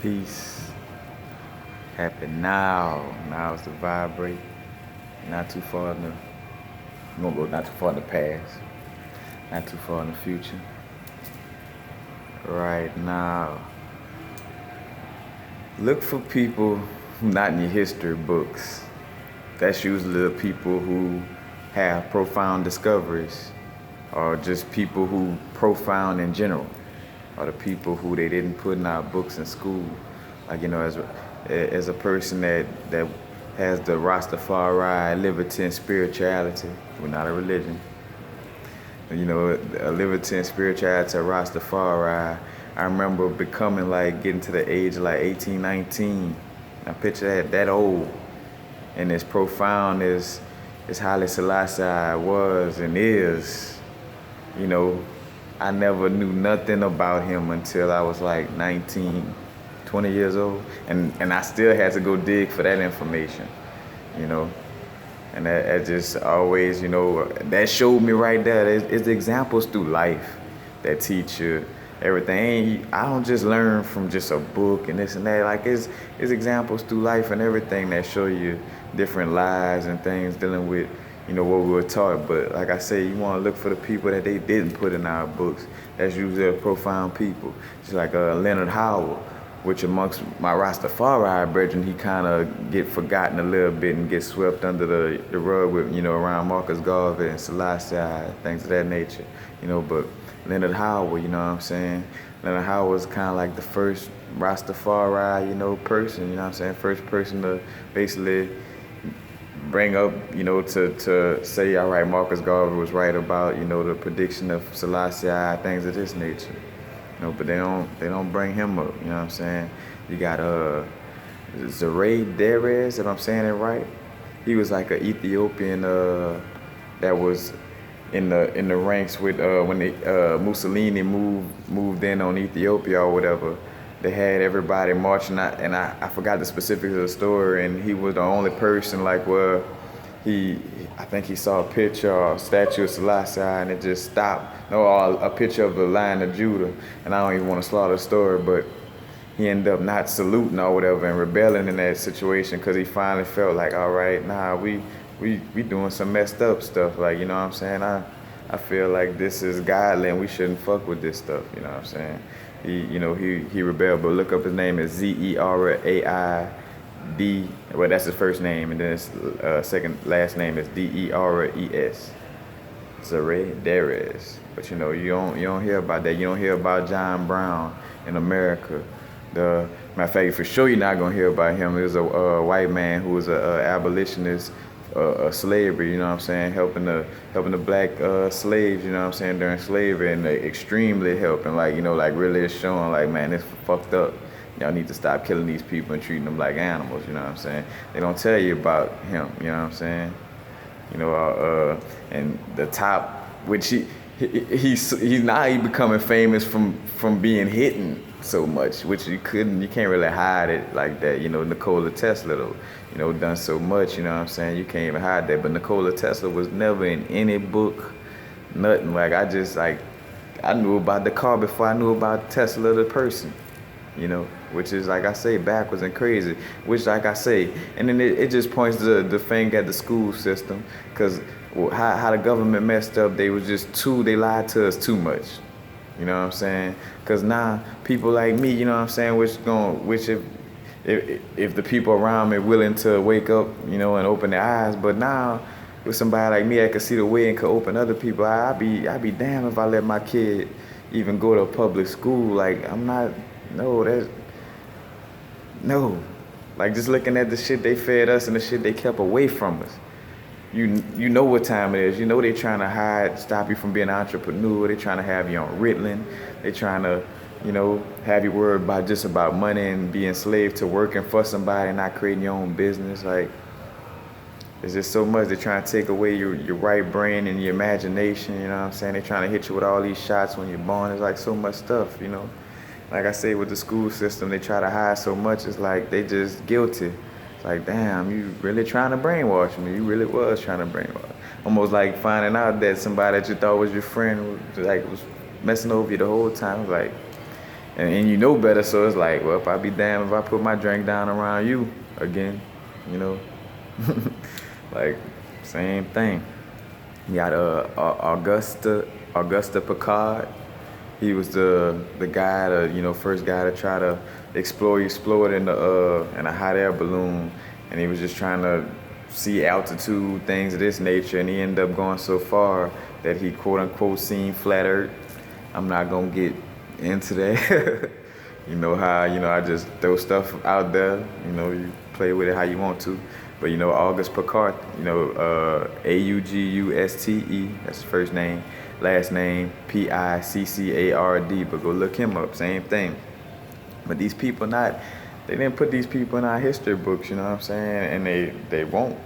Peace. Happen now. Now is to vibrate. Not too far in the we won't go not too far in the past. Not too far in the future. Right now. Look for people who not in your history books. That's usually the people who have profound discoveries, or just people who profound in general, or the people who they didn't put in our books in school. Like as a person that has the Rastafari liberty and spirituality. We're not a religion. A liberty and spirituality of Rastafari. I remember becoming getting to the age of 18, 19. I picture that old and as profound as Haile Selassie was and is. I never knew nothing about him until I was 19, 20 years old. And I still had to go dig for that information, you know. And that just always, that showed me right there. It's examples through life that teach you everything. I don't just learn from just a book and this and that. It's examples through life and everything that show you different lies and things dealing with, what we were taught. But like I say, you want to look for the people that they didn't put in our books. That's usually the profound people. Just like Leonard Howard, which amongst my Rastafari brethren, he kind of get forgotten a little bit and get swept under the rug with, around Marcus Garvey and Selassie, things of that nature, but Leonard Howard, you know what I'm saying? Leonard Howard was kind of like the first Rastafari, person, you know what I'm saying? First person to basically bring up, to say, all right, Marcus Garvey was right about, the prediction of Selassie, things of this nature. But they don't bring him up, you know what I'm saying? You got Zaire Derez, if I'm saying it right. He was like an Ethiopian that was in the ranks with when Mussolini moved in on Ethiopia or whatever. They had everybody marching out, and I forgot the specifics of the story, and he was the only person where I think he saw a picture or a statue of Selassie and it just stopped. No, a picture of the Lion of Judah, and I don't even want to slaughter the story, but he ended up not saluting or whatever and rebelling in that situation because he finally felt like, all right, nah, we doing some messed up stuff, you know what I'm saying? I feel like this is godly and we shouldn't fuck with this stuff, you know what I'm saying? He rebelled, but look up his name is Zeraid. Well, that's his first name, and then his last name is Deres. Zaire Derez. But you don't hear about that. You don't hear about John Brown in America. Matter of fact, for sure you're not gonna hear about him. He was a white man who was a abolitionist, slavery. You know what I'm saying? Helping the black slaves. You know what I'm saying, during slavery, and extremely helping. Really showing man, this fucked up. Y'all need to stop killing these people and treating them like animals, you know what I'm saying? They don't tell you about him, you know what I'm saying? And the top, which he's now becoming famous from being hidden so much, which you can't really hide it like that. Nikola Tesla though, done so much, you know what I'm saying? You can't even hide that. But Nikola Tesla was never in any book, nothing. I knew about the car before I knew about Tesla the person. Which is, like I say, backwards and crazy, which, like I say, and then it just points to the thing at the school system, because how the government messed up, they lied to us too much, you know what I'm saying? Because now, people like me, you know what I'm saying, which if the people around me willing to wake up, and open their eyes, but now, with somebody like me, I could see the way and could open other people, I'd be damned if I let my kid even go to a public school. Just looking at the shit they fed us and the shit they kept away from us. You know what time it is. They trying to hide, stop you from being an entrepreneur. They trying to have you on Ritalin. They trying to, have you worried about money and being slave to working for somebody and not creating your own business. It's just so much. They're trying to take away your right brain and your imagination, you know what I'm saying? They're trying to hit you with all these shots when you're born. It's so much stuff, Like I say, with the school system, they try to hide so much. It's they just guilty. It's damn, you really trying to brainwash me. You really was trying to brainwash. Almost like finding out that somebody that you thought was your friend was messing over you the whole time. and you know better, so it's like, well, if I be damned if I put my drink down around you again, you know. Like, same thing. You got Augusta Picard. He was the guy, first guy to try to explode in a hot air balloon, and he was just trying to see altitude, things of this nature, and he ended up going so far that he quote unquote seen flat Earth. I'm not gonna get into that. You know how I just throw stuff out there. You play with it how you want to. But August Picard, Auguste, that's his first name, last name Piccard. But go look him up, same thing. But these people they didn't put these people in our history books, you know what I'm saying? And they won't.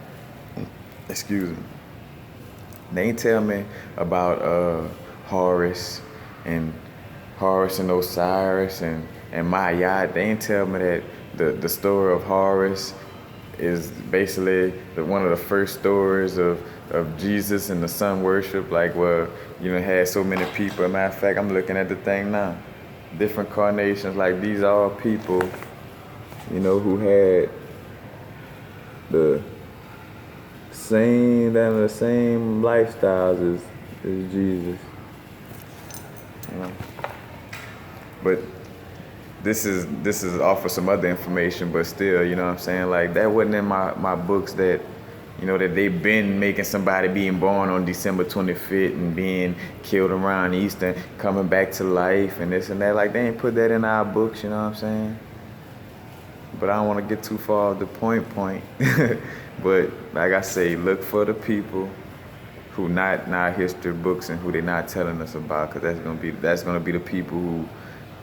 Excuse me. They ain't tell me about Horus and Osiris and Ma'at. They ain't tell me that the story of Horus is basically one of the first stories of Jesus and the sun worship, like where had so many people. As a matter of fact, I'm looking at the thing now. Different carnations, like these are all people, who had the same lifestyles as Jesus. But this is off of some other information, but still, you know what I'm saying? Like, that wasn't in my books that, that they've been making somebody being born on December 25th and being killed around Easter, coming back to life and this and that. Like, they ain't put that in our books, you know what I'm saying? But I don't want to get too far off the point. But like I say, look for the people who not in our history books and who they're not telling us about, because that's gonna be the people who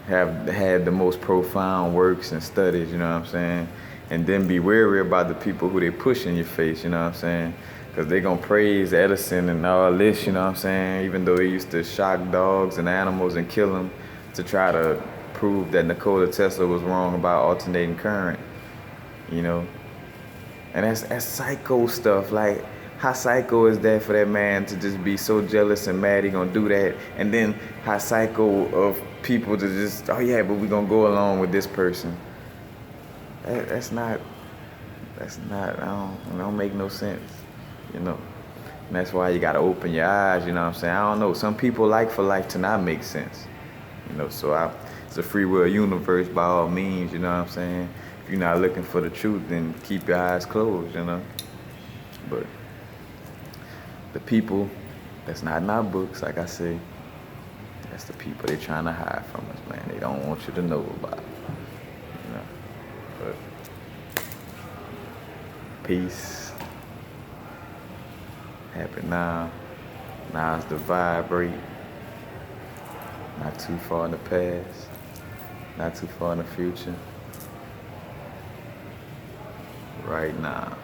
have had the most profound works and studies, you know what I'm saying? And then be wary about the people who they push in your face, you know what I'm saying? Because they gonna praise Edison and all this, you know what I'm saying? Even though he used to shock dogs and animals and kill them to try to prove that Nikola Tesla was wrong about alternating current, And that's psycho stuff. Like, how psycho is that for that man to just be so jealous and mad he gonna do that? And then how psycho of people to just, oh yeah, but we gonna go along with this person. That's not, it don't make no sense, And that's why you gotta open your eyes, you know what I'm saying? I don't know, some people like for life to not make sense, so it's a free will universe by all means, you know what I'm saying? If you're not looking for the truth, then keep your eyes closed, But the people that's not in our books, like I say, that's the people they're trying to hide from us, man. They don't want you to know about it, But peace. Happy now. Now's the vibrate. Not too far in the past. Not too far in the future. Right now.